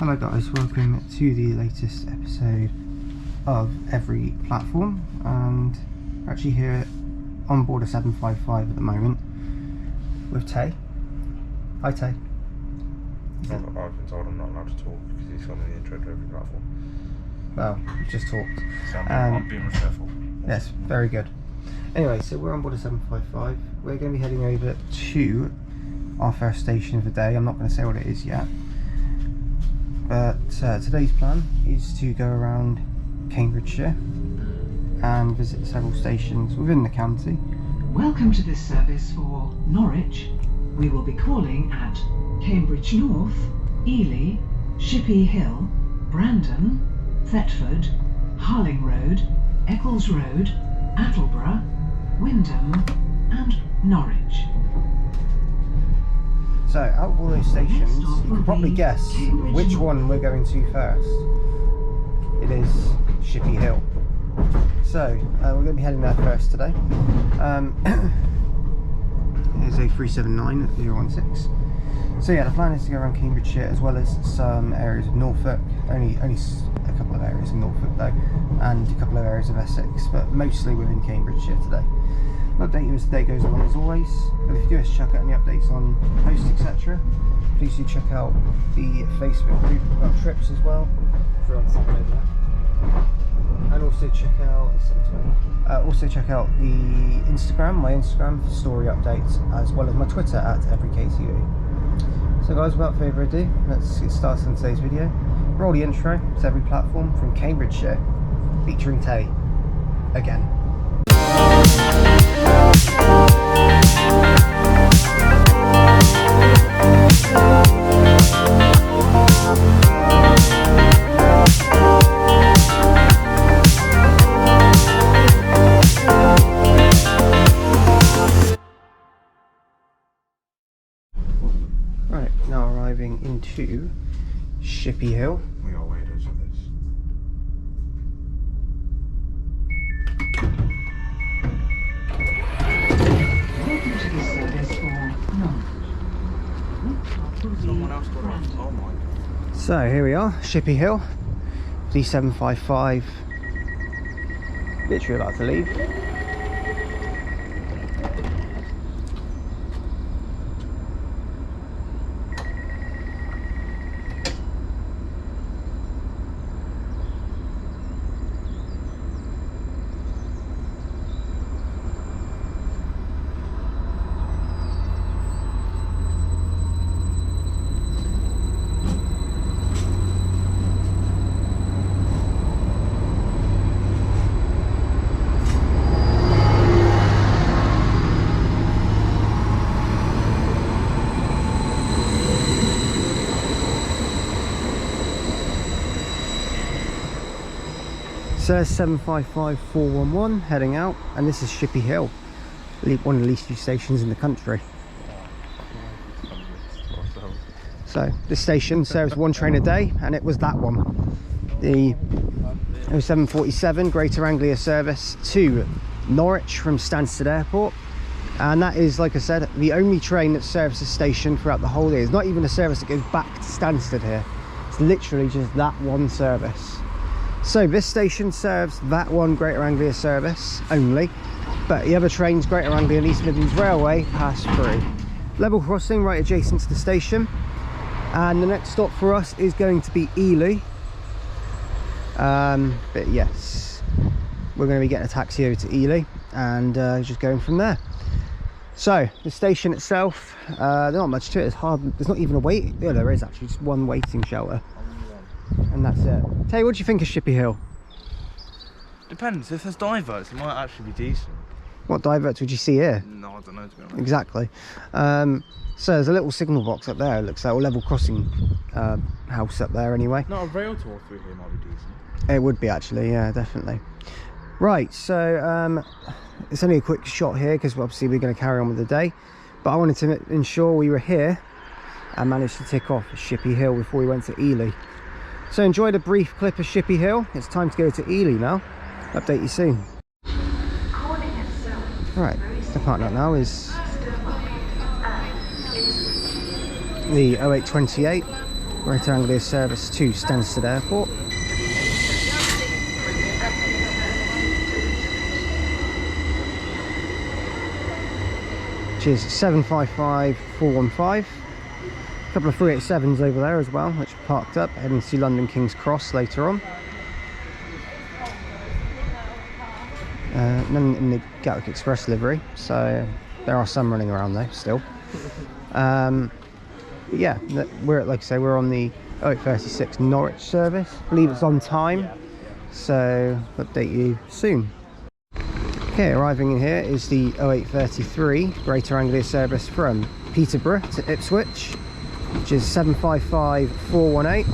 Hello guys, welcome to the latest episode of Every Platform, and we're actually here on board a 755 at the moment with Tay. Hi Tay. I've been told I'm not allowed to talk because he's on the intro to Every Platform. Well, we've just talked. So I'm being respectful. Yes, very good. Anyway, so we're on board a 755. We're going to be heading over to our first station of the day. I'm not going to say what it is yet. But today's plan is to go around Cambridgeshire and visit several stations within the county. Welcome to this service for Norwich. We will be calling at Cambridge North, Ely, Shippea Hill, Brandon, Thetford, Harling Road, Eccles Road, Attleborough, Wymondham and Norwich. So, out of all those stations, you can probably guess which one we're going to first. It is Shippea Hill. So, we're going to be heading there first today. Here's a 379 at 016. So yeah, the plan is to go around Cambridgeshire as well as some areas of Norfolk. Only a couple of areas of Norfolk though, and a couple of areas of Essex, but mostly within Cambridgeshire today. I'll update you as the day goes along as always, but if you do wish to check out any updates on posts etc, please do check out the Facebook group about trips as well, everyone's over there. And also check out the Instagram, my Instagram for story updates, as well as my Twitter at EveryKTV. So guys, without further ado, let's get started on today's video. Roll the intro to Every Platform from Cambridgeshire, featuring Tay again. Right, now arriving into Shippea Hill. We are weirdos of this. Welcome to this service for Norwich. Someone else got on. Oh my god. So here we are, Shippea Hill, D755, literally about to leave. So 755411 heading out, and this is Shippea Hill, one of the least used stations in the country. So this station serves one train a day, and it was that one, the 0747 Greater Anglia service to Norwich from Stansted Airport, and that is, like I said, the only train that serves the station throughout the whole day. It's not even a service that goes back to Stansted here, it's literally just that one service. So this station serves that one Greater Anglia service only, but the other trains, Greater Anglia and East Midlands Railway, pass through. Level crossing right adjacent to the station, and the next stop for us is going to be Ely. But yes, we're going to be getting a taxi over to Ely and just going from there. So the station itself, there's not much to it. It's hard. There's not even a wait. Yeah, there is actually just one waiting shelter. And that's it. Tay, what do you think of Shippea Hill? Depends, if there's diverts it might actually be decent. What diverts would you see here? No, I don't know to be honest. Exactly. So there's a little signal box up there, it looks like, a level crossing house up there anyway. No, a rail tour through here might be decent. It would be actually, yeah, definitely. Right, so it's only a quick shot here because obviously we're going to carry on with the day, but I wanted to ensure we were here and managed to tick off Shippea Hill before we went to Ely. So enjoyed a brief clip of Shippea Hill. It's time to go to Ely now. Update you soon. Right, the partner now is the 0828 Greater Anglia service to Stansted Airport. Which is 755-415. A couple of 387s over there as well, which are parked up, heading to London King's Cross later on. None in the Gatwick Express livery, so there are some running around though still. Yeah, we're, like I say, we're on the 0836 Norwich service. I believe it's on time, so update you soon. Okay, arriving in here is the 0833 Greater Anglia service from Peterborough to Ipswich, which is 755-418.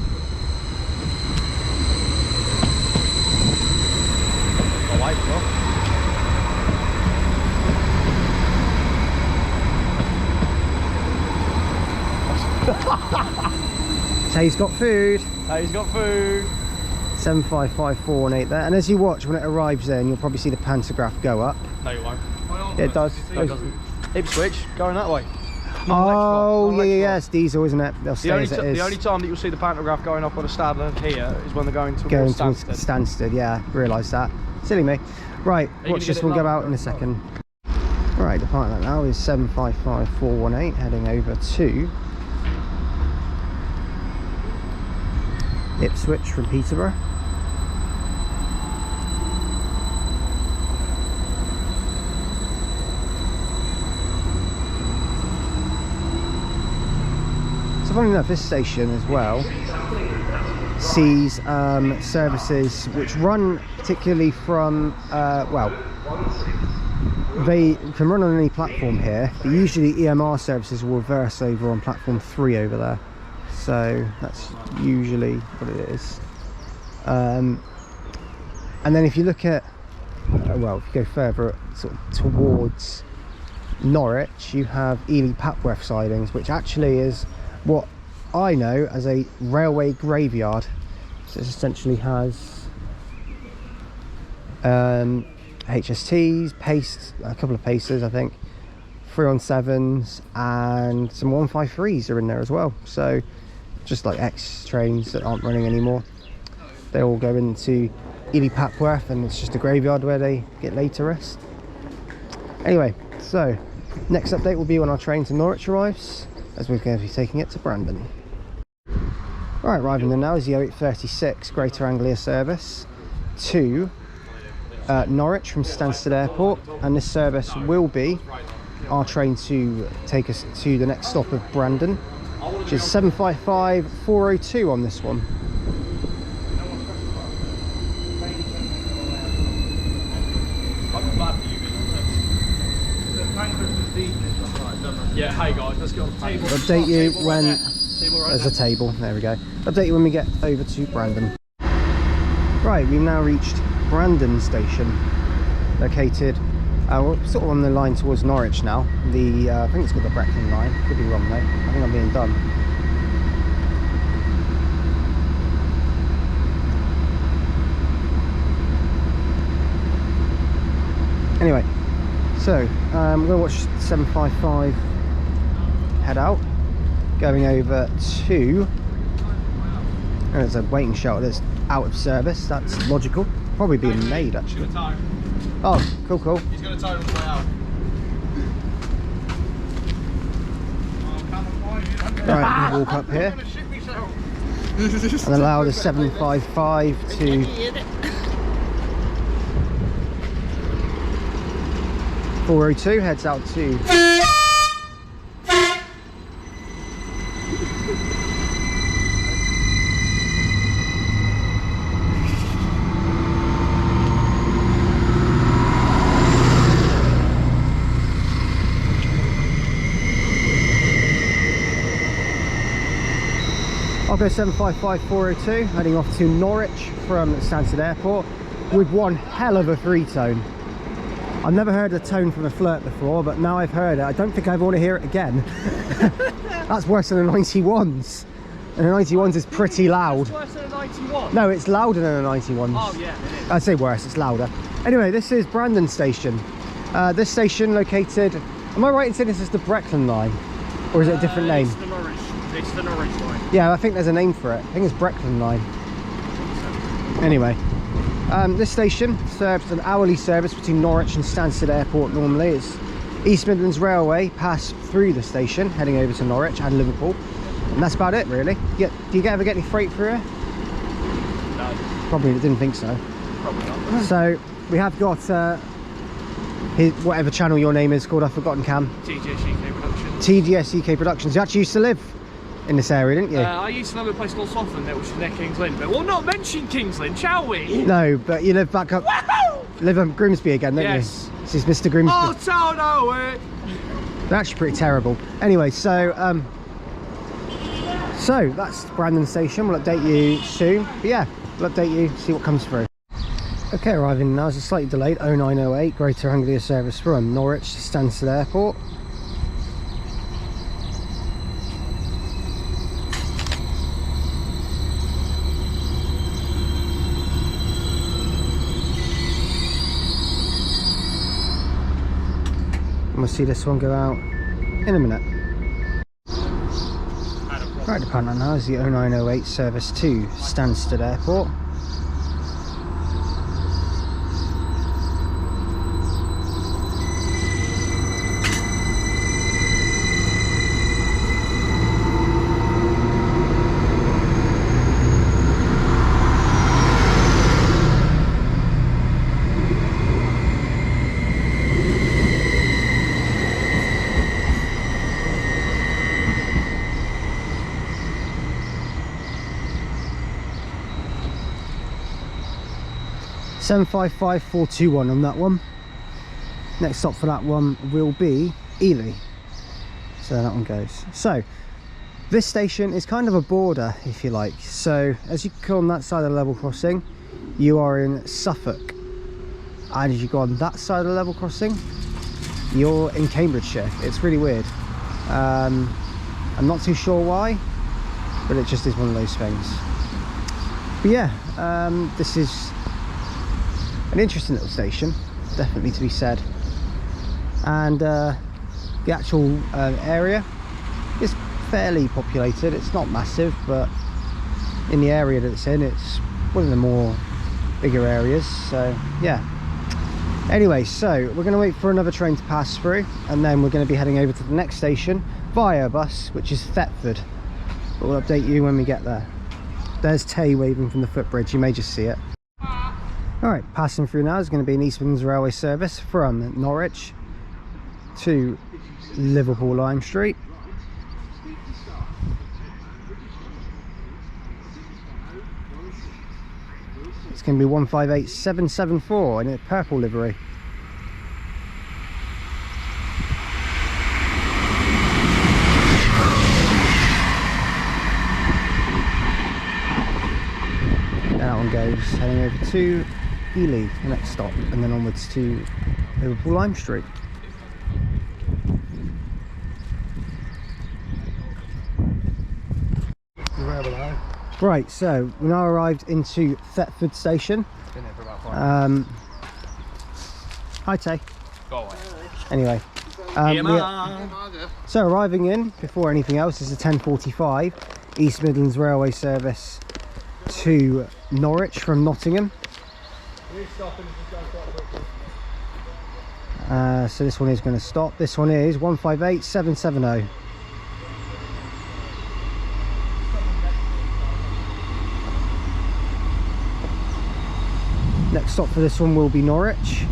Tay's got food. Tay's got food. 755-418 there, and as you watch, when it arrives there, you'll probably see the pantograph go up. No, you won't. Yeah, it does. No, it doesn't. Ipswich, going that way. Oh, yeah, it's diesel, isn't it? They'll stay as it is. The only time that you'll see the pantograph going up on a Stadler here is when they're going to Stansted. Yeah, realised that. Silly me. Right, watch this one go out in a second. Right, departing now is 755-418, heading over to Ipswich from Peterborough. So funny enough, this station as well sees services which run particularly from, well, they can run on any platform here, but usually EMR services will reverse over on platform 3 over there. So that's usually what it is. And then if you look at, well, if you go further sort of towards Norwich, you have Ely Papworth sidings, which actually is what I know as a railway graveyard. So it essentially has HSTs, pace, a couple of paces, I think, 317s, and some 153s are in there as well. So just like X trains that aren't running anymore, they all go into Ely Papworth, and it's just a graveyard where they get laid to rest. Anyway, so next update will be when our train to Norwich arrives, as we're going to be taking it to Brandon. Right, arriving there now is the 0836 Greater Anglia service to Norwich from Stansted Airport, and this service will be our train to take us to the next stop of Brandon, which is 755-402 on this one. Yeah, hey guys, let's get on the table. Update you when there's a table. There we go. Update you when we get over to Brandon. Right, we've now reached Brandon station, located we're sort of on the line towards Norwich now. The I think it's called the Brecon line. Could be wrong though. I think I'm being dumb. Anyway, so we're going to watch 755 head out, going over to, and there's a waiting shelter that's out of service. That's logical. Probably being made actually. Oh, cool. He's going to tow on the way out. Right, we'll walk up here and allow the 755 to .402 heads out to I'll go 755-402, heading off to Norwich from Stansted Airport with one hell of a three-tone. I've never heard a tone from a Flirt before, but now I've heard it, I don't think I want to hear it again. That's worse than a 91s. And a 91s is pretty loud. It's worse than a 91? No, it's louder than a 91s. Oh yeah, it is. I'd say worse, it's louder. Anyway, this is Brandon Station. This station located, am I right in saying this is the Brecon line? Or is it a different name? It's the Norwich. this the Norwich line? Yeah, I think there's a name for it. I think it's Brecon line. Anyway, this station serves an hourly service between Norwich and Stansted Airport normally. It's East Midlands Railway pass through the station heading over to Norwich and Liverpool, and that's about it really. Do you ever get any freight through here? No. Probably didn't think so. Probably not. So we have got whatever channel your name is called, I've forgotten, Cam. TGS UK Productions. TGS UK Productions. You actually used to live in this area, didn't you? I used to live in a place called Soften there, which is near King's Lynn. But we'll not mention King's Lynn, shall we? No, but you live back up. Live in Grimsby again, don't Yes. you? This is Mr. Grimsby. Oh, so no, They're actually pretty terrible. Anyway, so that's Brandon Station. We'll update you soon. But yeah, we'll update you, see what comes through. Okay, arriving now is a slightly delayed 0908 Greater Anglia service from Norwich to Stansted Airport. And we'll see this one go out in a minute. Right, the partner now is the 0908 service to Stansted Airport. $755,421 on that one. Next stop for that one will be Ely. So that one goes. So this station is kind of a border, if you like. So as you go on that side of the level crossing, you are in Suffolk, and as you go on that side of the level crossing, you're in Cambridgeshire. It's really weird. I'm not too sure why, but it just is one of those things. But yeah, this is an interesting little station, definitely to be said. And the actual area is fairly populated. It's not massive, but in the area that it's in, it's one of the more bigger areas. So yeah, anyway, so we're going to wait for another train to pass through, and then we're going to be heading over to the next station via bus, which is Thetford. But we'll update you when we get there. There's Tay waving from the footbridge, you may just see it. Alright, passing through now is going to be an East Midlands Railway service from Norwich to Liverpool Lime Street. It's going to be 158774 in a purple livery. That one goes heading over to Ely, the next stop, and then onwards to Liverpool Lime Street. Right, so we now arrived into Thetford station. Been there for about 5 minutes. Hi Tay. Go away. Anyway, so arriving in before anything else is a 10:45 East Midlands Railway service to Norwich from Nottingham. So this one is going to stop. This one is 158770. Next stop for this one will be Norwich.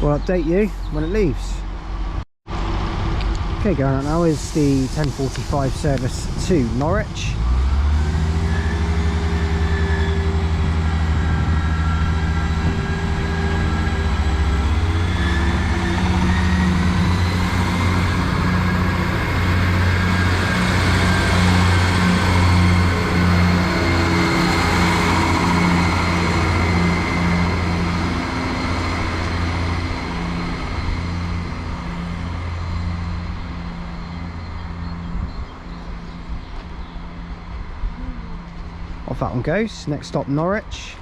We'll update you when it leaves. Okay, going out now is the 10:45 service to Norwich. Off that one goes. Next stop Norwich.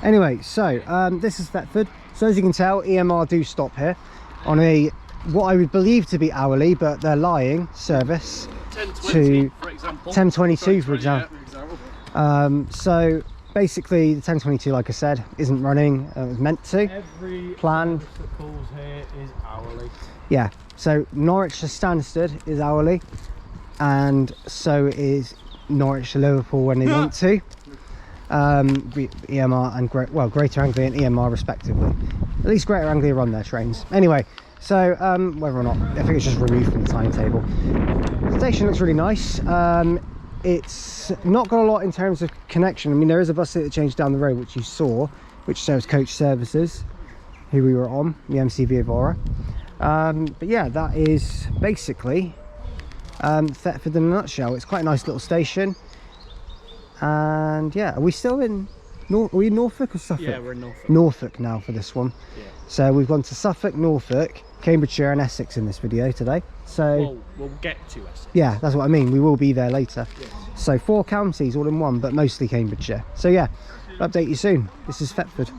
Anyway, so this is Thetford. So as you can tell, EMR do stop here. on a what I would believe to be hourly, but they're lying, service 10:20, for example. 10:22 for example. So basically the 10:22, like I said, isn't running. It was meant to. Every planned. service that calls here is hourly. Yeah, so Norwich to Stansted is hourly, and so is Norwich to Liverpool when they want to. EMR and Greater Anglia and EMR respectively. At least Greater Anglia run their trains. Anyway, so whether or not, I think it's just removed from the timetable. The station looks really nice. It's not got a lot in terms of connection. I mean, there is a bus that changed down the road, which you saw, which serves coach services, who we were on, the MCV Evora. But yeah, that is basically Thetford in a nutshell. It's quite a nice little station. And yeah, are we still in are we in Norfolk or Suffolk? Yeah, we're in Norfolk. Norfolk now for this one. Yeah. So we've gone to Suffolk, Norfolk, Cambridgeshire and Essex in this video today. So Well, we'll get to Essex. yeah, that's what I mean, we will be there later. Yes. So 4 counties all in one, but mostly Cambridgeshire. So yeah, I'll update you soon. This is Thetford.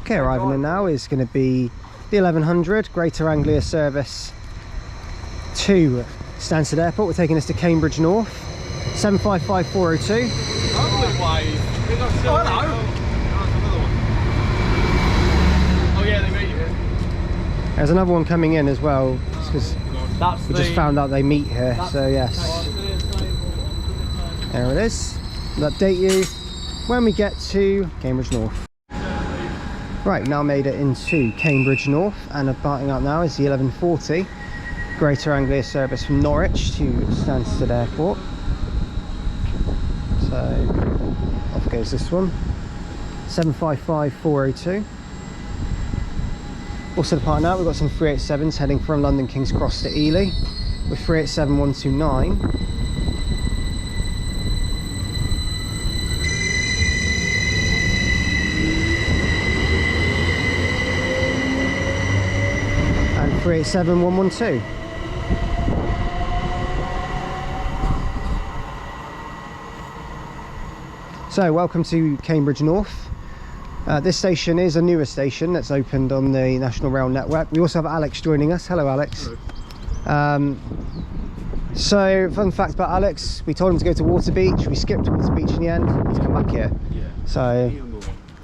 Okay, arriving in now is going to be the 1100 Greater Anglia service to Stansted Airport. We're taking us to Cambridge North. 755402. Oh, hello. Oh yeah, they meet you here. There's another one coming in as well, because That's we just found out they meet here. So yes, there it is. We'll update you when we get to Cambridge North. Right, now made it into Cambridge North, and departing out now is the 1140 Greater Anglia service from Norwich to Stansted Airport. So off goes this one. 755402. Also departing out, we've got some 387s heading from London King's Cross to Ely with 387129. And 387112. So welcome to Cambridge North. This station is a newer station that's opened on the National Rail Network. We also have Alex joining us. Hello Alex. Hello. So fun fact about Alex, we told him to go to Waterbeach, we skipped Waterbeach in the end, he's come back here. Yeah. So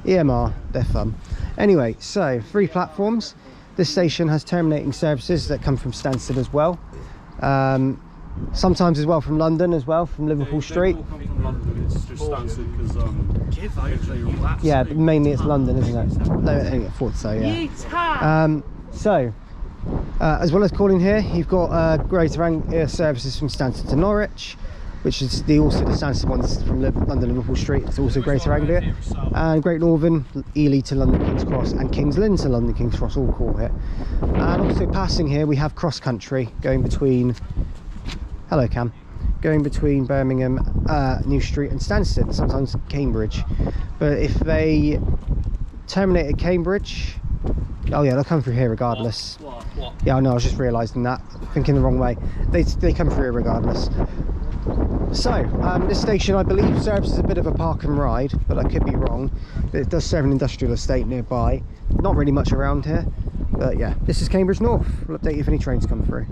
EMR, they're fun. Anyway, so 3 platforms. This station has terminating services that come from Stansted as well. Sometimes as well from London as well, from Liverpool Street. They all come from London, it's just Stansted because Yeah, but mainly it's London, isn't it? No, I thought so, yeah. So, as well as calling here, you've got Greater Anglia services from Stansted to Norwich, which is also the Stansted ones from London Liverpool Street. It's also Greater Anglia, and Great Northern, Ely to London King's Cross, and King's Lynn to London King's Cross, all call here. And also passing here, we have CrossCountry going between. Hello Cam. Going between Birmingham, New Street and Stansted, sometimes Cambridge. But if they terminate at Cambridge, oh yeah, they'll come through here regardless. What? Yeah, I know, I was just realising that, thinking the wrong way. They come through here regardless. So, this station I believe serves as a bit of a park and ride, but I could be wrong. It does serve an industrial estate nearby. Not really much around here, but yeah, this is Cambridge North. We'll update you if any trains come through.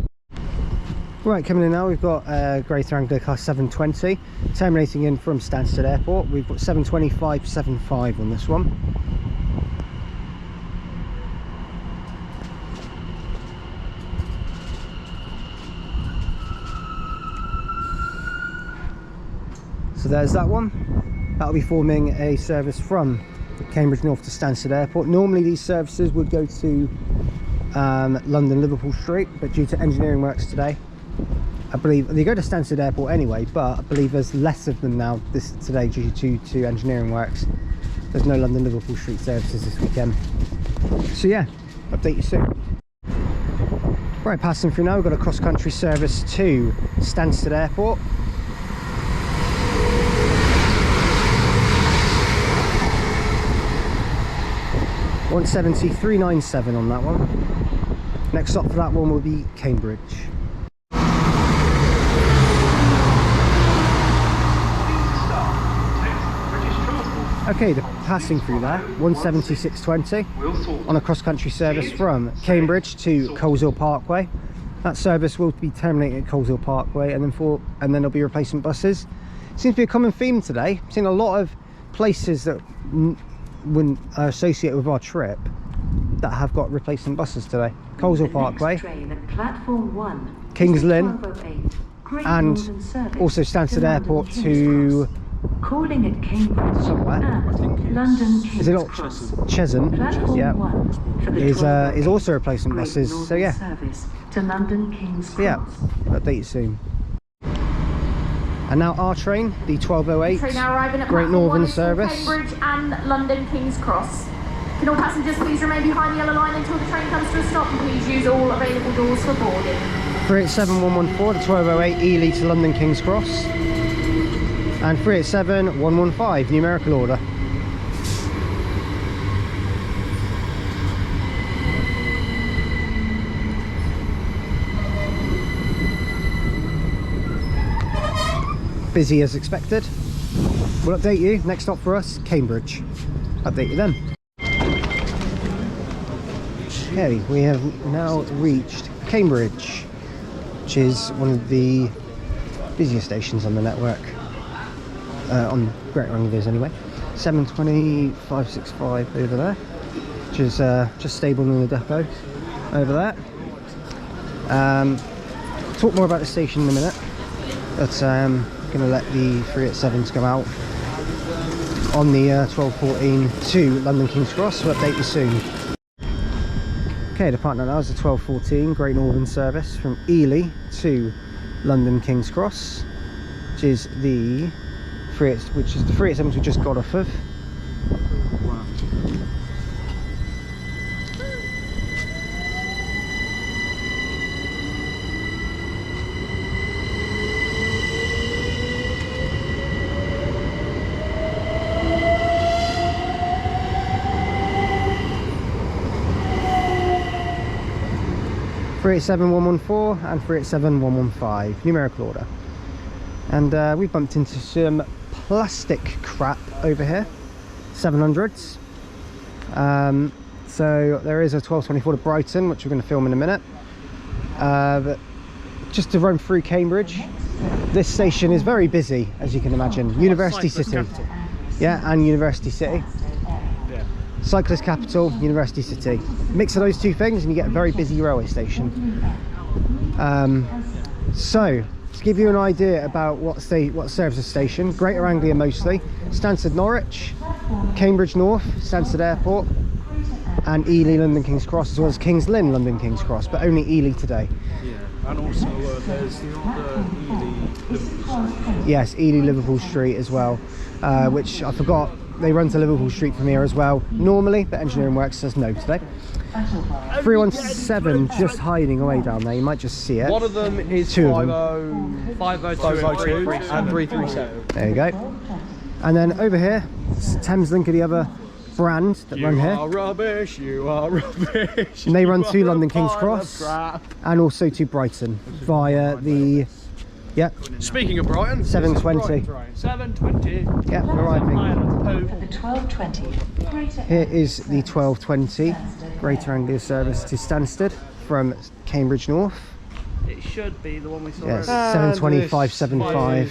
Right, coming in now, we've got Greater Anglia class 720 terminating in from Stansted Airport. We've got 72575 on this one. So there's that one. That'll be forming a service from Cambridge North to Stansted Airport. Normally these services would go to London Liverpool Street, but due to engineering works today, I believe they go to Stansted Airport anyway, but I believe there's less of them now today due to engineering works. There's no London Liverpool Street services this weekend. So yeah, update you soon. Right, passing through now, we've got a CrossCountry service to Stansted Airport. £170,397 on that one. Next stop for that one will be Cambridge. Okay, the passing through there, 176.20 on a cross-country service from Cambridge to Coleshill Parkway. That service will be terminating at Coleshill Parkway, and then there'll be replacement buses. Seems to be a common theme today. I've seen a lot of places that are associated with our trip that have got replacement buses today. Coleshill Parkway, Kings Lynn, and also Stansted Airport to calling at Cambridge somewhere. London Is it King's not Cross. Cheshire? Platform Yeah. 1 for the Is 1208 also replacement Great buses. So Northern yeah, service to London King's Cross. yeah. Update you soon. And now our train, the 1208 Train now arriving at Great platform Northern 1 is for service. Cambridge and London King's Cross. Can all passengers please remain behind the yellow line until the train comes to a stop, and please use all available doors for boarding. 387114, the 1208 Ely to London King's Cross. And 387115, numerical order. Busy as expected. We'll update you. Next stop for us, Cambridge. Update you then. Okay, we have now reached Cambridge, which is one of the busiest stations on the network, on Greater Anglia anyway. 720-565 over there, which is just stable in the depot over there. Talk more about the station in a minute, but I'm going to let the 387s go out on the 1214 to London King's Cross. We'll update you soon. Okay, the partner now is the 1214 Great Northern service from Ely to London King's Cross, which is the 387s we just got off of. Wow. 387114 and 387115, numerical order. And we bumped into some plastic crap over here, 700s. So there is a 1224 to Brighton, which we're going to film in a minute. But just to run through Cambridge, this station is very busy, as you can imagine. University City. Yeah, and University City. Cyclist capital, University City. Mix of those two things and you get a very busy railway station. So, to give you an idea about what serves the station, Greater Anglia mostly, Stansted Norwich, Cambridge North, Stansted Airport, and Ely London King's Cross, as well as Kings Lynn London King's Cross, but only Ely today. Yeah, and also there's the other Ely Liverpool Street. Yes, Ely Liverpool Street as well, which I forgot. They run to Liverpool Street from here as well normally, but engineering works says no today. 317 just hiding away down there, you might just see it. One of them is 502 and 337. There you go. And then over here, Thameslink are the other brand that run here. You are rubbish, you are rubbish. And they run to London King's Cross and also to Brighton via the, yep, Speaking of Brighton, 720. 720. Yep, arriving. For the 1220 Greater Here is the 1220 Greater Anglia service to Stansted from Cambridge North. It should be the one we saw. Yes, 720, 575.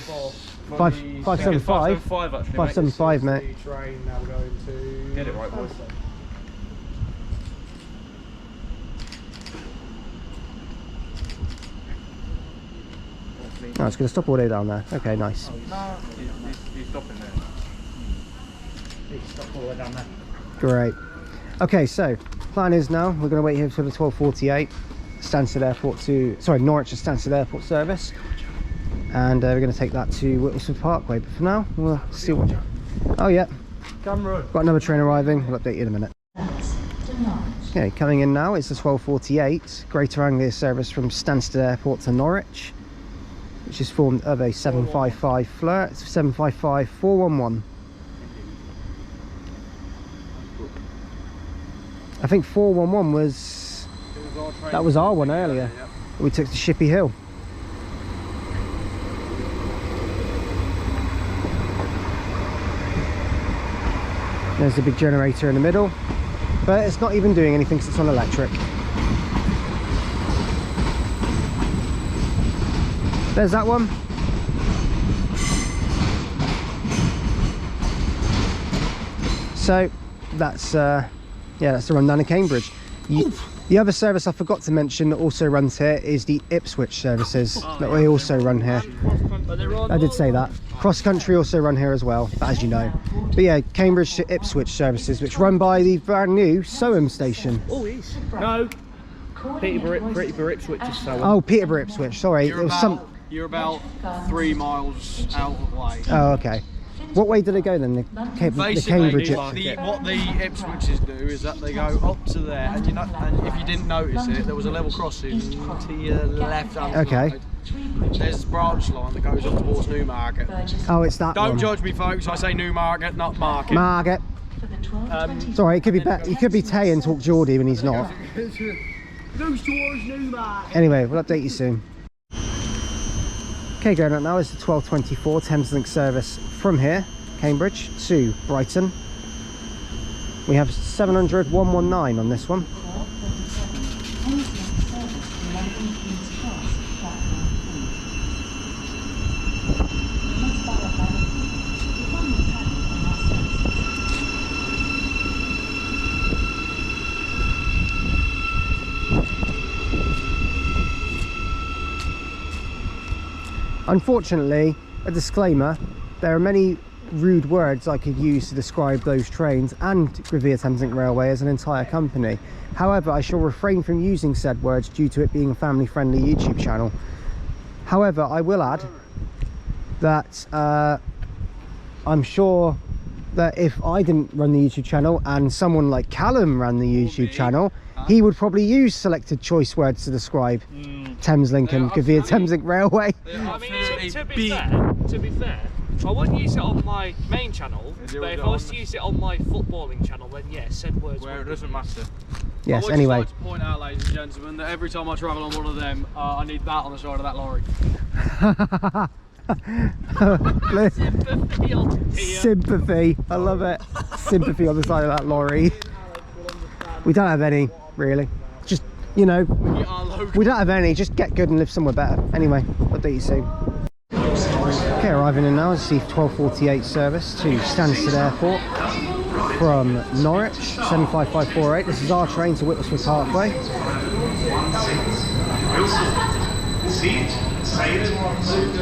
575? 575, mate. Train now going to... Get it right, boys. Oh, it's going to stop all the way down there. Okay, nice. No, he's stopping there. He's stopped all the way down there. Great. Okay, so plan is now we're going to wait here for the 1248 Stansted Airport to, sorry, Norwich to Stansted Airport service, and we're going to take that to Whittlesford Parkway. But for now, we'll see what. Oh yeah, Camera. got another train arriving. We'll update you in a minute. Okay, coming in now is the 1248 Greater Anglia service from Stansted Airport to Norwich, which is formed of a 755 flirt, 755 411. I think 411 was, that was our one earlier. We took to Shippea Hill. There's the big generator in the middle, but it's not even doing anything because it's on electric. There's that one. So that's yeah, that's the run down to Cambridge. The other service I forgot to mention that also runs here is the Ipswich services that we also run here. I did say that. CrossCountry also run here as well, as you know. But yeah, Cambridge to Ipswich services, which run by the brand new Soham station. Oh, yes. No. Peterborough Ipswich is Soham. Oh, Peterborough Ipswich, sorry. You're about 3 miles out of the way. Oh, okay. What way do they go then? The Cambridge Ipswich? What the Ipswiches do is that they go up to there, and and if you didn't notice it, there was a level crossing to your left hand side. There's a branch line that goes up towards Newmarket. Oh, it's that one. Don't judge me, folks. I say Newmarket, not Market. Market. Sorry, it could be you could be Tay and talk Geordie when he's not. Goes towards Newmarket. Anyway, we'll update you soon. Okay, going up now is the 1224 Thameslink service from here, Cambridge to Brighton. We have 700 119 on this one. Unfortunately, a disclaimer, there are many rude words I could use to describe those trains and Greater Thameslink Railway as an entire company. However, I shall refrain from using said words due to it being a family-friendly YouTube channel. However, I will add that I'm sure that if I didn't run the YouTube channel and someone like Callum ran the YouTube channel, he would probably use selected choice words to describe Thameslink and Greater Thameslink Railway. I mean, to be fair, I wouldn't use it on my main channel, but if I was to use it on my footballing channel, then yes, said words. Where it doesn't matter. Yes, I would anyway. just like to point out, ladies and gentlemen, that every time I travel on one of them, I need that on the side of that lorry. Sympathy on here. Sympathy, I love it. Sympathy on the side of that lorry. We don't have any, really. Just, you know, we don't have any. Just get good and live somewhere better. Anyway, I'll update you soon. Okay, arriving in now is the 1248 service to Stansted Airport from Norwich, 75548. This is our train to Whittlesford Parkway.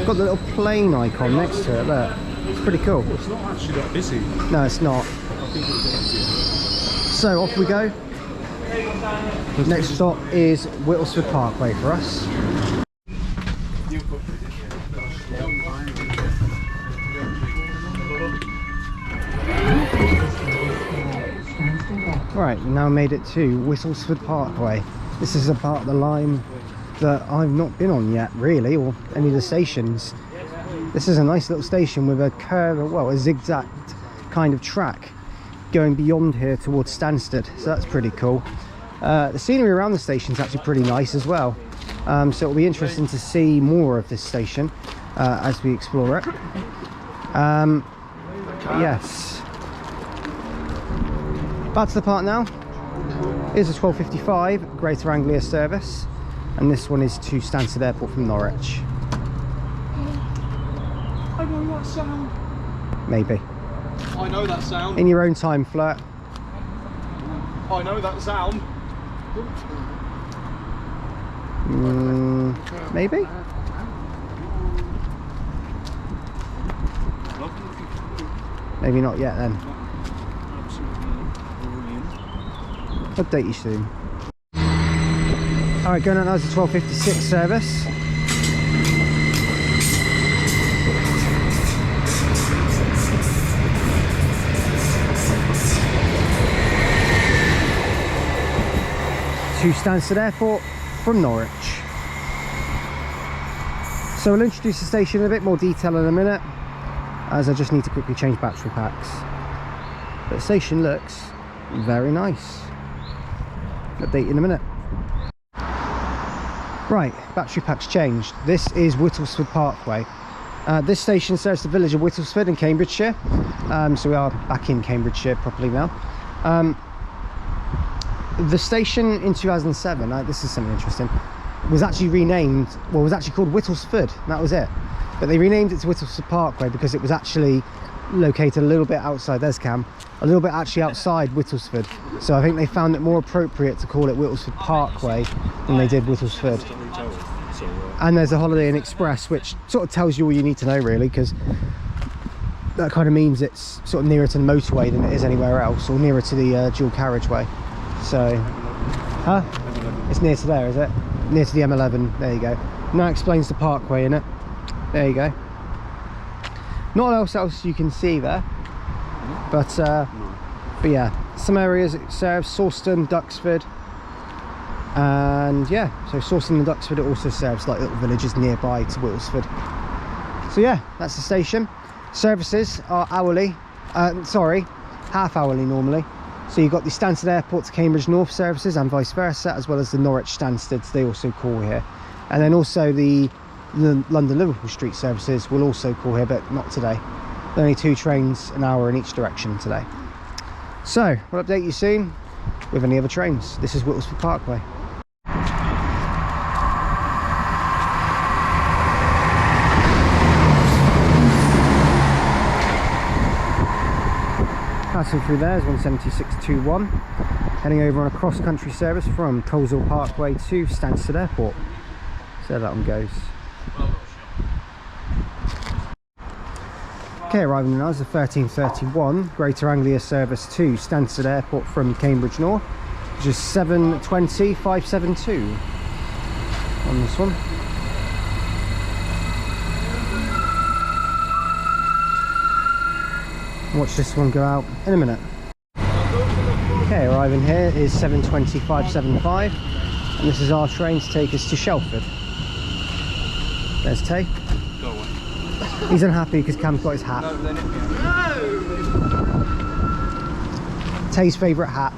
Got the little plane icon next to it, look. It's pretty cool. It's not actually that busy. No, it's not. So off we go. Next stop is Whittlesford Parkway for us. Right, we now made it to Whittlesford Parkway. This is a part of the line that I've not been on yet, really, or any of the stations. This is a nice little station with a curve, well, a zigzag kind of track going beyond here towards Stansted, so that's pretty cool. The scenery around the station is actually pretty nice as well, so it'll be interesting to see more of this station as we explore it. Yes. Back to the part now. Here's a 1255 Greater Anglia service, and this one is to Stansted Airport from Norwich. I know that sound. Maybe. I know that sound. In your own time, Flirt. I know that sound. Maybe? Maybe not yet then. Update you soon. Alright, going on now is the 1256 service. To Stansted Airport from Norwich. So we'll introduce the station in a bit more detail in a minute, as I just need to quickly change battery packs. But the station looks very nice. Update you in a minute. Right, battery packs changed. This is Whittlesford Parkway. This station serves the village of Whittlesford in Cambridgeshire. So we are back in Cambridgeshire properly now. The station in 2007, this is something interesting, was actually renamed, well, was actually called Whittlesford, and that was it. But they renamed it to Whittlesford Parkway because it was actually located a little bit outside, there's Cam, a little bit actually outside Whittlesford. So I think they found it more appropriate to call it Whittlesford Parkway than they did Whittlesford. And there's a Holiday Inn Express, which sort of tells you all you need to know really, because that kind of means it's sort of nearer to the motorway than it is anywhere else, or nearer to the dual carriageway. So, it's near to there, is it? Near to the M11, there you go. Now explains the parkway, innit? There you go. Not else you can see there, but yeah, some areas it serves: Sawston, Duxford, and yeah, so Sawston and Duxford, it also serves like little villages nearby to Whittlesford. So yeah, that's the station. Services are hourly, half hourly normally. So you've got the Stansted Airport to Cambridge North services and vice versa, as well as the Norwich Stansteds, they also call here. And then also the London Liverpool Street services will also call here, but not today. Only 2 trains an hour in each direction today. So we'll update you soon with any other trains. This is Whittlesford Parkway. Passing through there is 17621, heading over on a cross-country service from Coleshill Parkway to Stansted Airport. So that one goes. Okay, arriving now is the 1331 Greater Anglia service to Stansted Airport from Cambridge North, which is 7:20:572 on this one. Watch this one go out in a minute. Okay, arriving here is 7:20:575, and this is our train to take us to Shelford. There's Tay. Go away. He's unhappy because Cam's got his hat. Tay's favourite hat.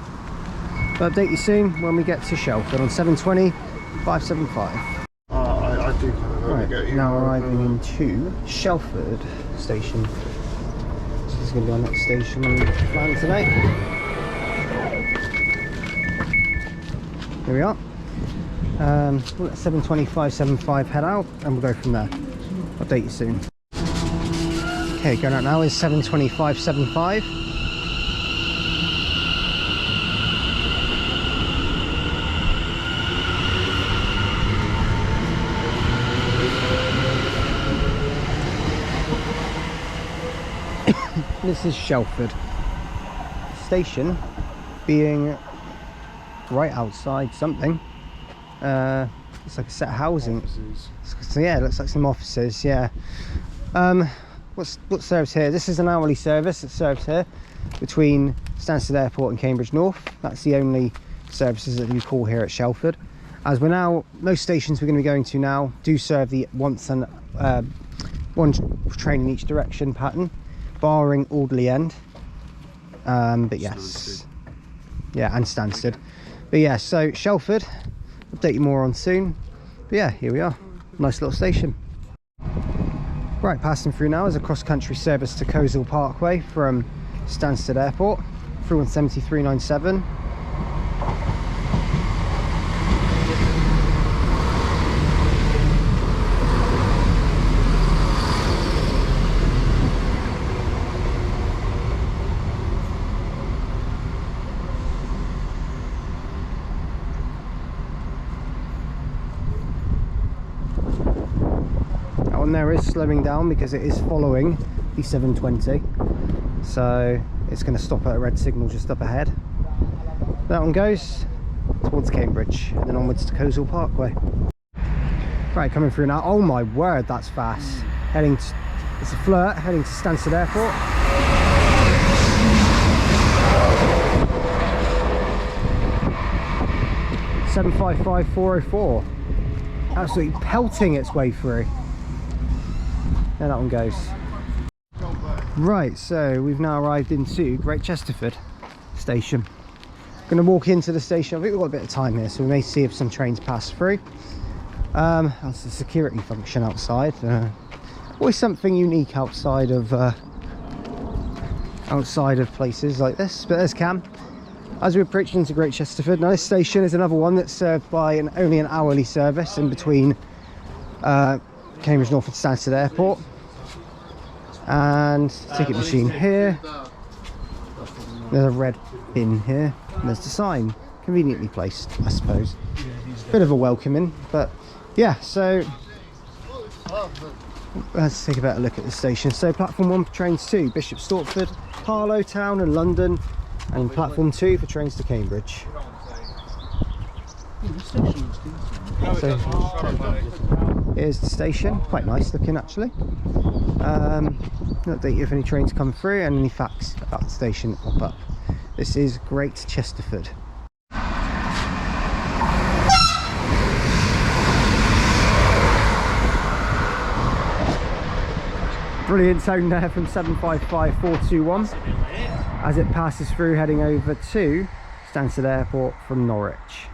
I'll update you soon when we get to Shelford on 7:20:575. I do. Right, now arriving into Shelford station. This is going to be our next station on the plan today. Here we are. We'll let 7:20:575 head out and we'll go from there. Update you soon. Okay, going out now is 7:20:575. This is Shelford station, being right outside something. It's like a set of housing. So yeah, it looks like some offices. Yeah. What serves here? This is an hourly service that serves here between Stansted Airport and Cambridge North. That's the only services that we call here at Shelford. As we're now, most stations we're going to be going to now do serve the one train in each direction pattern, barring Audley End. But yes, yeah, and Stansted. But yeah, so Shelford, update you more on soon. But yeah, here we are, nice little station. Right, passing through now is a cross-country service to Coleshill Parkway from Stansted Airport through on 7397. There is slowing down because it is following the 720, so it's going to stop at a red signal just up ahead. That one goes towards Cambridge and then onwards to Coleshill Parkway. Right, coming through now. Oh my word, that's fast. Heading to, it's a flirt heading to Stansted Airport. (755:404), absolutely pelting its way through. There that one goes. Right, so we've now arrived into Great Chesterford station. Going to walk into the station. I think we've got a bit of time here, so we may see if some trains pass through. That's the security function outside. Always something unique outside of places like this. But there's Cam. As we approach into Great Chesterford, now this station is another one that's served by only an hourly service in between Cambridge North and Stansted Airport. And ticket machine here. There's a red bin here. And there's the sign, conveniently placed, I suppose. Bit of a welcoming, but yeah. So let's take a better look at the station. So platform 1 for trains to Bishop Stortford, Harlow Town and London, and platform 2 for trains to Cambridge. So here's the station, quite nice looking actually. Update you if any trains come through and any facts about the station that pop up. This is Great Chesterford. Brilliant tone there from 755421 as it passes through heading over to Stansted Airport from Norwich.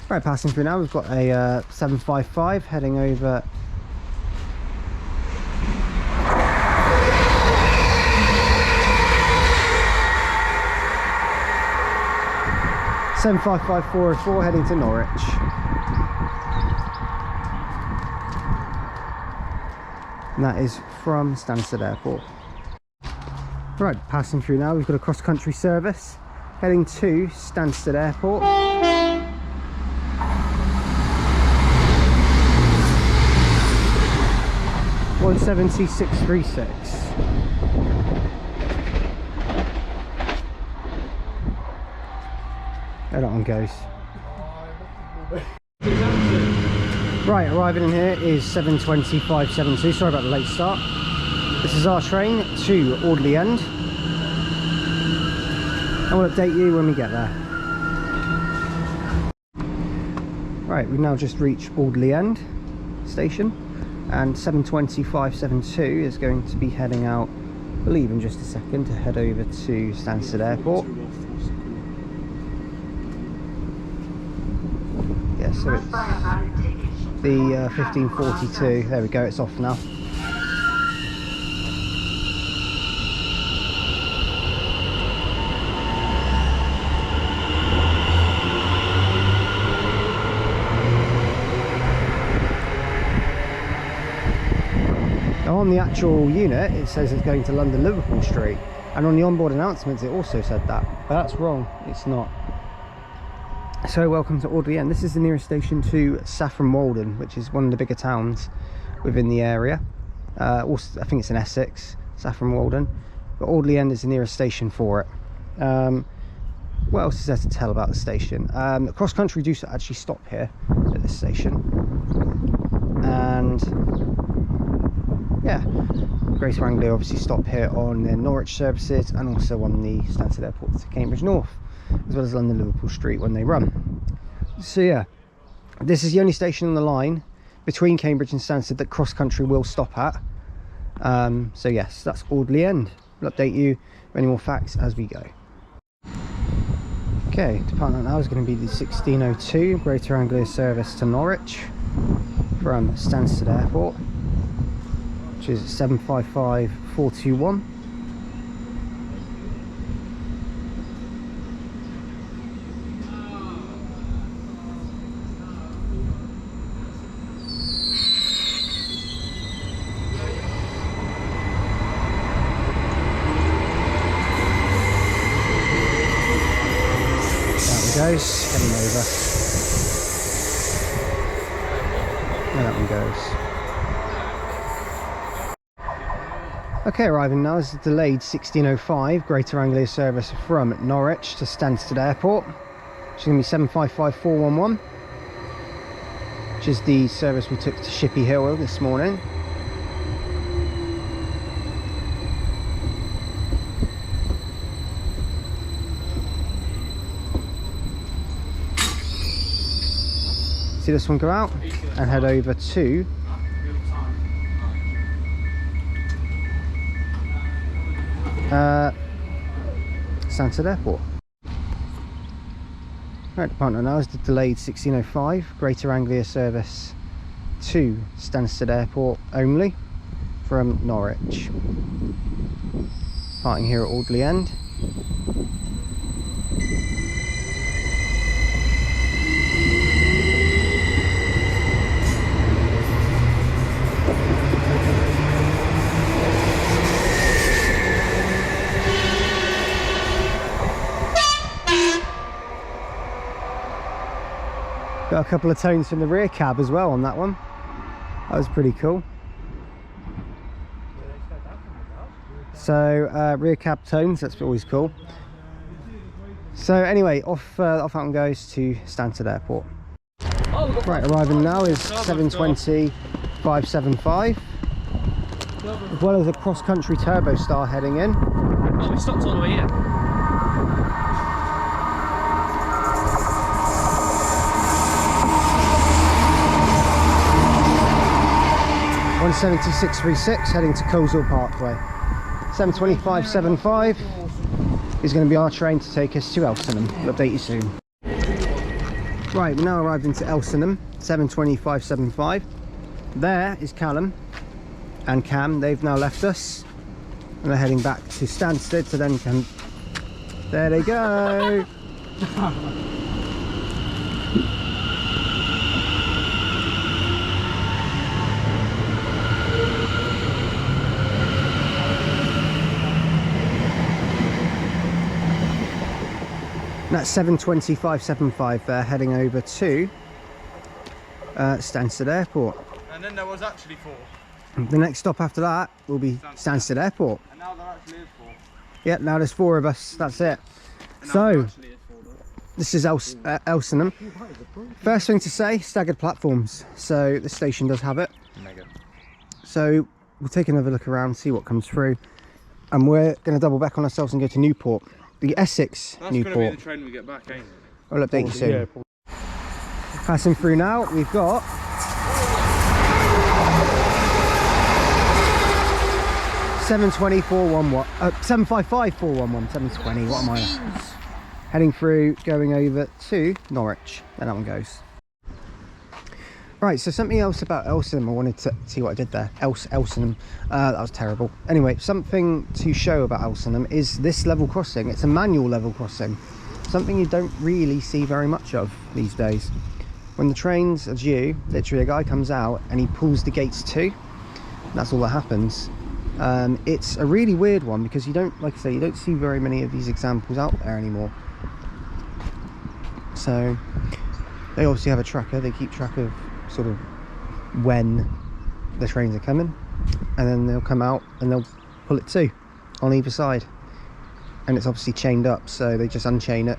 Right, passing through now, we've got a 755 heading over (755-404) heading to Norwich. And that is from Stansted Airport. Right, passing through now, we've got a cross-country service heading to Stansted Airport. (170-636). There that one goes. Right, arriving in here is 7:25:72. Sorry about the late start. This is our train to Audley End, and we'll update you when we get there. Right, we've now just reached Audley End station, and 7:25:72 is going to be heading out, I believe, in just a second to head over to Stansted Airport. Yeah, so it's the 15:42. There we go, it's off now. Now on the actual unit it says it's going to London Liverpool Street, and on the onboard announcements it also said that, but that's wrong, it's not. So welcome to Audley End. This is the nearest station to Saffron Walden, which is one of the bigger towns within the area. Also, I think it's in Essex, Saffron Walden, but Audley End is the nearest station for it. What else is there to tell about the station? CrossCountry do actually stop here at this station, and yeah, Greater Anglia obviously stop here on their Norwich services and also on the Stansted Airport to Cambridge North, as well as London Liverpool Street when they run. So yeah, this is the only station on the line between Cambridge and Stansted that CrossCountry will stop at. So yes, that's Audley End. We'll update you with any more facts as we go. Okay, department now is going to be the 1602 Greater Anglia service to Norwich from Stansted Airport, which is 7:55:421. Goes, heading over. There that one goes. Okay, arriving now is the delayed 1605 Greater Anglia service from Norwich to Stansted Airport, which is going to be 7:55:411, which is the service we took to Shippea Hill this morning. See this one go out and head over to Stansted Airport. Right, department now is the delayed 1605 Greater Anglia service to Stansted Airport only from Norwich. Parting here at Audley End. Got a couple of tones from the rear cab as well on that one. That was pretty cool. So rear cab tones, that's always cool. So anyway, off that one goes to Stansted Airport. Right, arriving now is 7:20.575, as well as a CrossCountry Turbo Star heading in. Oh, we stopped all the way here. 176.36 heading to Whittlesford Parkway. 7:25.75 is going to be our train to take us to Elsenham. We'll update you soon. Right, we're now arrived into Elsenham. 7:25.75. There is Callum and Cam. They've now left us and they're heading back to Stansted to then come. There they go. That's 7:25.75 there, heading over to Stansted Airport. And then there was actually 4. The next stop after that will be Stansted Airport. And now there actually is 4. Yep, now there's 4 of us, that's it. So, this is Elsenham. First thing to say, staggered platforms. So, the station does have it. Mega. So, we'll take another look around, see what comes through. And we're going to double back on ourselves and go to Newport. The Essex That's Newport. going to be the train we get back, ain't it? I'll update you soon. Yeah, Passing through now, we've got 7:20.411, 7:55.411, 7:20. What am I? Heading through, going over to Norwich. There that one goes. Right, so something else about Elsenham. I wanted to see what I did there. Elsenham. That was terrible. Anyway, something to show about Elsenham is this level crossing. It's a manual level crossing. Something you don't really see very much of these days. When the trains are due, literally a guy comes out and he pulls the gates to. That's all that happens. It's a really weird one because you don't, like I say, you don't see very many of these examples out there anymore. So they obviously have a tracker. They keep track of sort of when the trains are coming, and then they'll come out and they'll pull it to on either side, and it's obviously chained up, so they just unchain it.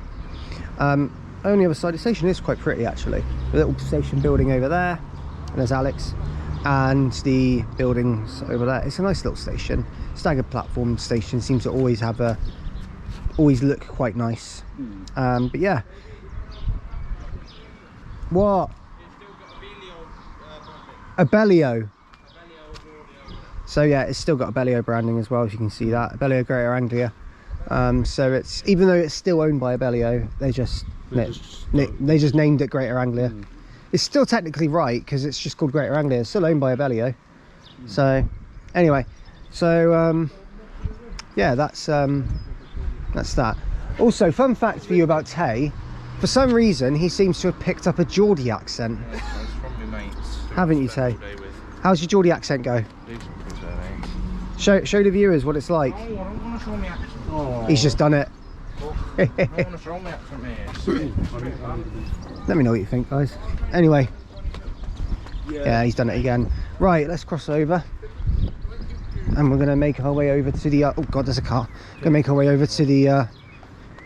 Only other side of the station is quite pretty actually. The little station building over there, and there's Alex, and the buildings over there. It's a nice little station. Staggered platform station seems to always have always look quite nice. But yeah, what? A Bellio. So yeah, it's still got a Bellio branding as well, as you can see that. Bellio Greater Anglia. So it's, even though it's still owned by a Bellio, they just named it Greater Anglia. It's still technically right because it's just called Greater Anglia. It's still owned by a Bellio. So anyway, so yeah, that's that. Also, fun fact for you about Tay. For some reason, he seems to have picked up a Geordie accent. Haven't you, Tay? How's your Geordie accent go? Show the viewers what it's like. He's just done it. Let me know what you think, guys. Anyway, yeah, he's done it again. Right, let's cross over, and we're going to make our way over to the oh god, there's a car. Going to make our way over to the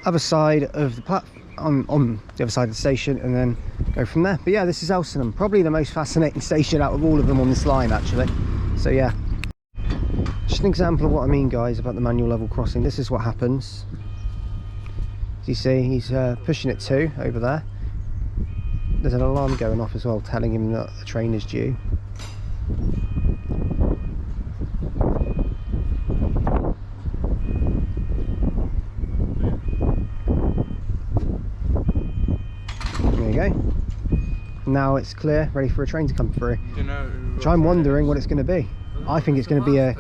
other side of the platform, on the other side of the station, and then go from there. But yeah, this is Elsenham, probably the most fascinating station out of all of them on this line actually. So yeah, just an example of what I mean, guys, about the manual level crossing. This is what happens. As you see, he's pushing it to over there. There's an alarm going off as well, telling him that the train is due. There you go. Now it's clear, ready for a train to come through. Do you know? Which I'm wondering what it's going to be. I think it's going to be a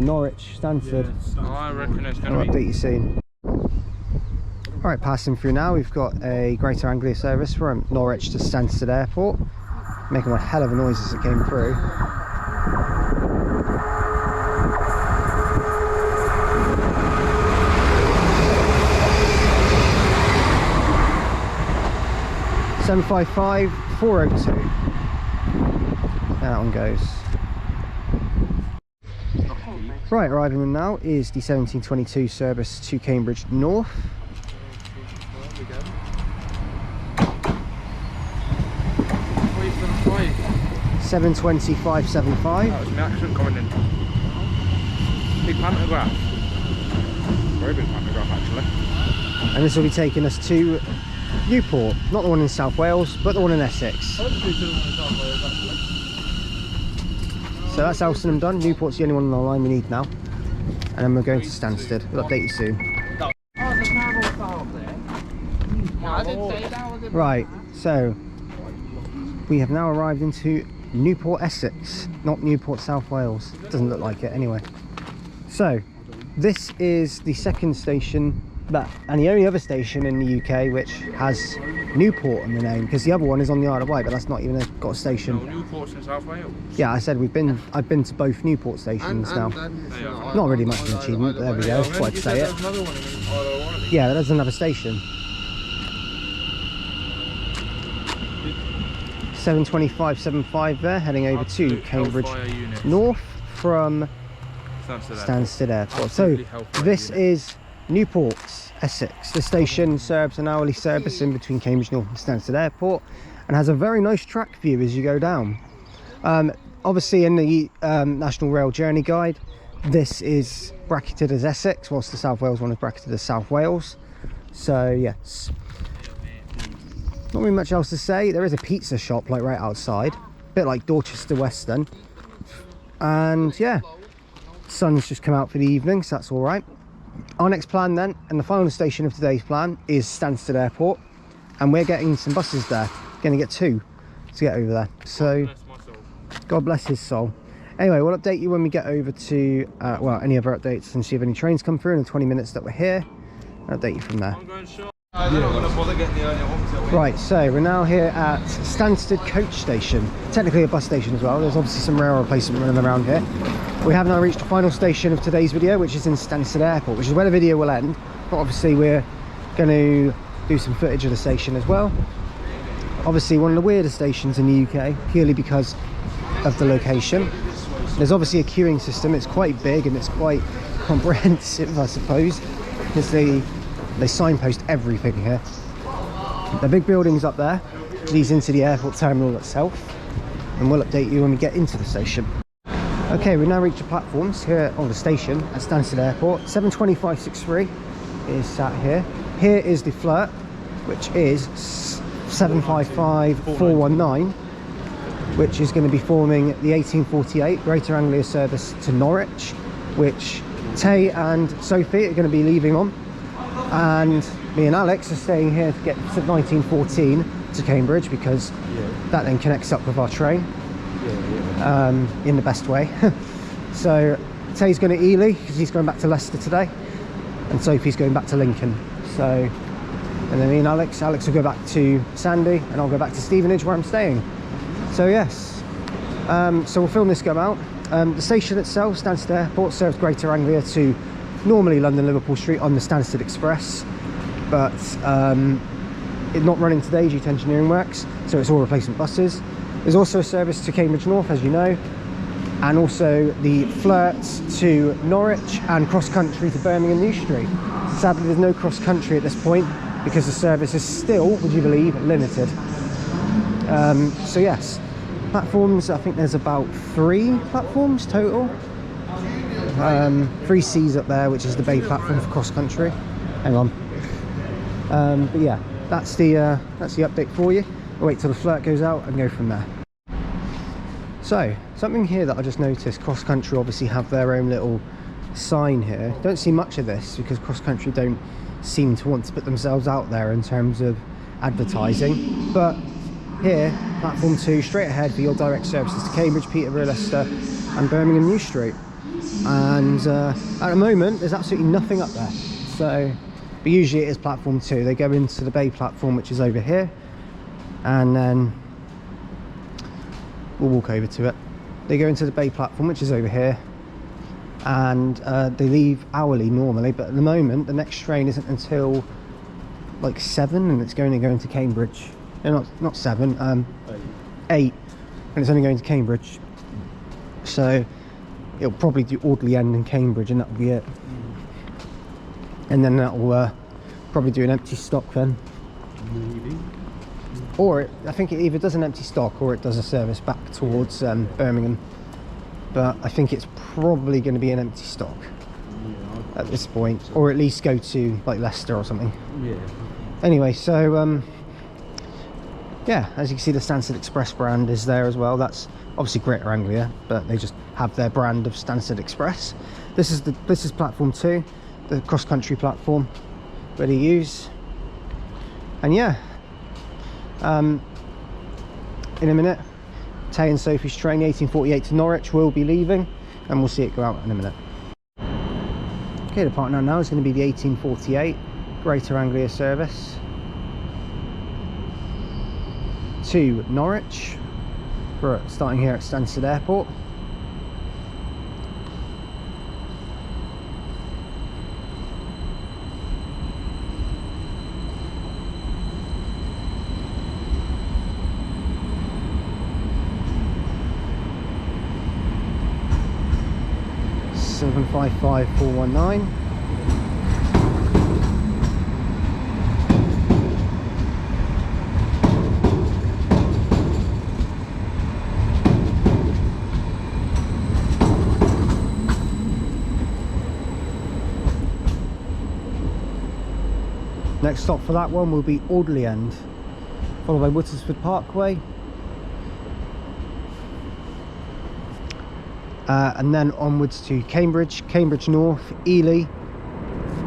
Norwich Stansted. I reckon it's I'll going to update be. you soon. Alright, passing through now, we've got a Greater Anglia service from Norwich to Stansted Airport. Making a hell of a noise as it came through. $755-402. That one goes. Right, arriving in now is the 1722 service to Cambridge North. $725.75. That was my accent coming in. Big pantograph. Very big pantograph actually. And this will be taking us to Newport, not the one in South Wales, but the one in Essex. So that's Elsenham done. Newport's the only one on the line we need now. And then we're going to Stansted. We'll update you soon. Right, so we have now arrived into Newport, Essex, not Newport, South Wales. Doesn't look like it anyway. So this is the second station and the only other station in the UK which has Newport in the name, because the other one is on the Isle of Wight, but that's not even got a station. No, Newport's in South Wales. Yeah, I said I've been to both Newport stations now. Not really much of an achievement, but there we go. Thought I'd say it. Yeah, there's another station. 725.75 there, heading over to Cambridge North from Stansted Airport. So this is Newport, Essex. The station serves an hourly service in between Cambridge North and Stansted Airport and has a very nice track view as you go down. Obviously in the National Rail Journey Guide, this is bracketed as Essex, whilst the South Wales one is bracketed as South Wales. So yes, not really much else to say. There is a pizza shop like right outside, a bit like Dorchester Western. And yeah, sun's just come out for the evening, so that's all right. Our next plan then, and the final station of today's plan, is Stansted Airport, and we're getting some buses there. Going to get 2 to get over there. So God bless his soul. Anyway, we'll update you when we get over to well, any other updates and see if any trains come through in the 20 minutes that we're here. I'll update you from there. Right, so we're now here at Stansted Coach Station, technically a bus station as well. There's obviously some rail replacement running around here. We have now reached the final station of today's video, which is in Stansted Airport, which is where the video will end. But obviously we're going to do some footage of the station as well. Obviously one of the weirdest stations in the UK, purely because of the location. There's obviously a queuing system. It's quite big and it's quite comprehensive, I suppose, because they signpost everything here. The big buildings up there leads into the airport terminal itself, and we'll update you when we get into the station. Okay, we've now reached the platforms here on the station at Stansted Airport. 72563 is sat here. Here is the Flirt, which is 755419, which is going to be forming the 1848 Greater Anglia service to Norwich, which Tay and Sophie are going to be leaving on. And me and Alex are staying here to get to 1914 to Cambridge, because that then connects up with our train in the best way. So Tay's going to Ely because he's going back to Leicester today, and Sophie's going back to Lincoln. So, and then me and Alex will go back to Sandy, and I'll go back to Stevenage where I'm staying. So yes, so we'll film this go out. The station itself, Stansted Airport, serves Greater Anglia to normally London Liverpool Street on the Stansted Express, but it's not running today due to engineering works, so it's all replacement buses. There's also a service to Cambridge North, as you know, and also the Flirts to Norwich and CrossCountry to Birmingham New Street. Sadly there's no CrossCountry at this point because the service is still, would you believe, limited. So yes, platforms, I think there's about 3 platforms total. 3 C's up there, which is the bay platform for CrossCountry. Hang on. But yeah, that's the update for you. We'll wait till the Flirt goes out and go from there. So something here that I just noticed, CrossCountry obviously have their own little sign here. Don't see much of this because CrossCountry don't seem to want to put themselves out there in terms of advertising, but here, platform 2, straight ahead for your direct services to Cambridge, Peterborough, Leicester and Birmingham New Street. And at the moment there's absolutely nothing up there, so but usually it is platform 2. They go into the Bay platform, which is over here, and then we'll walk over to it. They go into the Bay platform, which is over here, and they leave hourly normally, but at the moment the next train isn't until like 7, and it's going to go into Cambridge. No, not 7, 8, and it's only going to Cambridge, so it'll probably do Audley End and Cambridge, and that'll be it. And then that'll probably do an empty stock then. Maybe. Or I think it either does an empty stock or it does a service back towards Birmingham. But I think it's probably going to be an empty stock at this point, or at least go to like Leicester or something. Yeah. Anyway, so yeah, as you can see, the Stansted Express brand is there as well. That's obviously Greater Anglia, but they just have their brand of Stansted Express. This is platform 2, the CrossCountry platform where they use. And yeah, in a minute, Tay and Sophie's train, 1848 to Norwich, will be leaving, and we'll see it go out in a minute. Okay, the partner now is going to be the 1848 Greater Anglia service to Norwich, for starting here at Stansted Airport. $755,419. Next stop for that one will be Audley End, followed by Whittlesford Parkway, and then onwards to Cambridge, Cambridge North, Ely,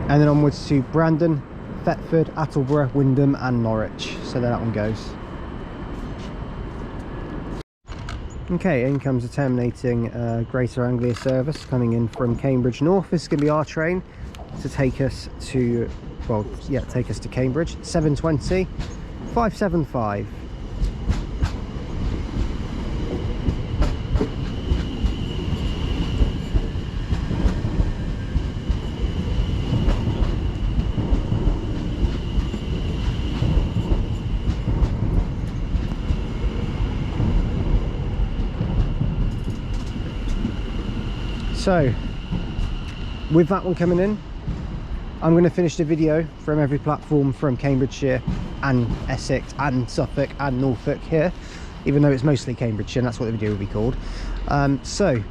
and then onwards to Brandon, Thetford, Attleborough, Wymondham and Norwich. So there that one goes. Okay, in comes the terminating Greater Anglia service coming in from Cambridge North. This is going to be our train to take us to, well, yeah, take us to Cambridge. 7:20, 575. So, with that one coming in, I'm going to finish the video from every platform from Cambridgeshire and Essex and Suffolk and Norfolk here, even though it's mostly Cambridgeshire, and that's what the video will be called. So,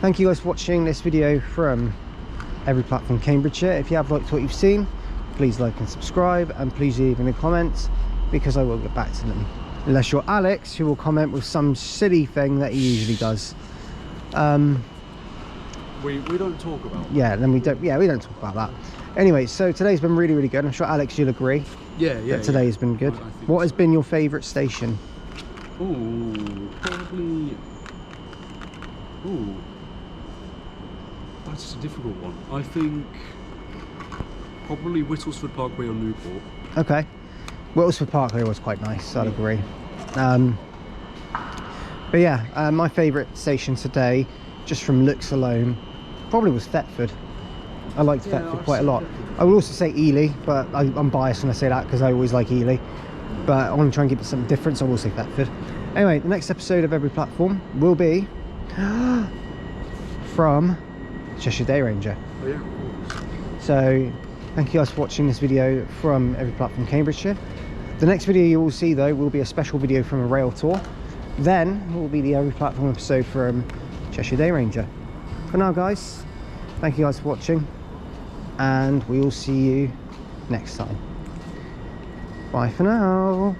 thank you guys for watching this video from every platform Cambridgeshire. If you have liked what you've seen, please like and subscribe, and please leave in the comments, because I will get back to them. Unless you're Alex, who will comment with some silly thing that he usually does. We don't talk about that. Yeah, then we don't talk about that. Anyway, so today's been really, really good. I'm sure Alex, you'll agree. Yeah. That today has been good. What has been your favourite station? Ooh, probably. Ooh, that's a difficult one. I think probably Whittlesford Parkway or Newport. Okay, Whittlesford Parkway was quite nice. I'd agree. But yeah, my favourite station today, just from looks alone, probably was Thetford. I liked Thetford quite a lot. I will also say Ely, but I'm biased when I say that because I always like Ely. But I want to try and keep it something different, so I will say Thetford. Anyway, the next episode of every platform will be from Cheshire Day Ranger. Oh yeah, of course. So thank you guys for watching this video from every platform Cambridgeshire. The next video you will see though will be a special video from a rail tour. Then will be the every platform episode from Cheshire Day Ranger. For now guys, thank you guys for watching, and we will see you next time. Bye for now.